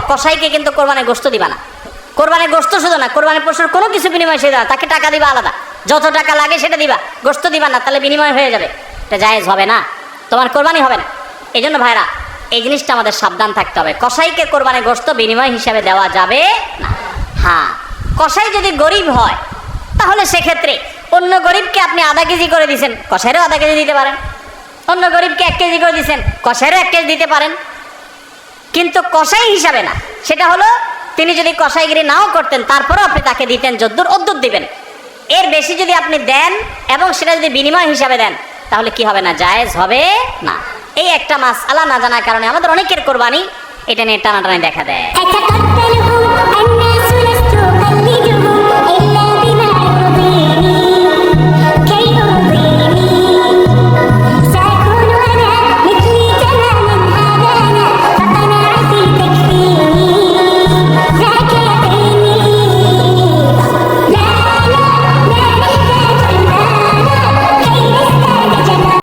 কসাইকে কিন্তু কোরবানির গোশত দিবা না। কোরবানির গোশত শুধু না, কোরবানির পশুর কোনো কিছু বিনিময় সে দেওয়া, তাকে টাকা দিবা আলাদা, যত টাকা লাগে সেটা দিবা, গোশত দিবা না, তাহলে বিনিময় হয়ে যাবে, এটা জায়েজ হবে না, তোমার কোরবানি হবে না। এই জন্য ভাইরা এই জিনিসটা আমাদের সাবধান থাকতে হবে, কসাইকে কোরবানির গোশত বিনিময় হিসাবে দেওয়া যাবে না। হ্যাঁ, কসাই যদি গরিব হয় তাহলে সেক্ষেত্রে অন্য গরিবকে আপনি আধা কেজি করে দিয়েছেন, কসাইরও আধা কেজি দিতে পারেন, অন্য গরিবকে 1 কেজি করে দিয়েছেন, কসাইরও 1 কেজি দিতে পারেন, কিন্তু কসাই হিসাবে না। সেটা হলো তিনি যদি কসাইগিরি নাও করতেন তারপরেও আপনি তাকে দিতেন যদ্দুর অদ্দুর দিবেন। এর বেশি যদি আপনি দেন এবং সেটা যদি বিনিময় হিসাবে দেন তাহলে কি হবে না, জায়েজ হবে না। এই একটা মাসআলা না জানার কারণে আমাদের অনেকের কোরবানি এটা নিয়ে টানাটানি দেখা দেয়।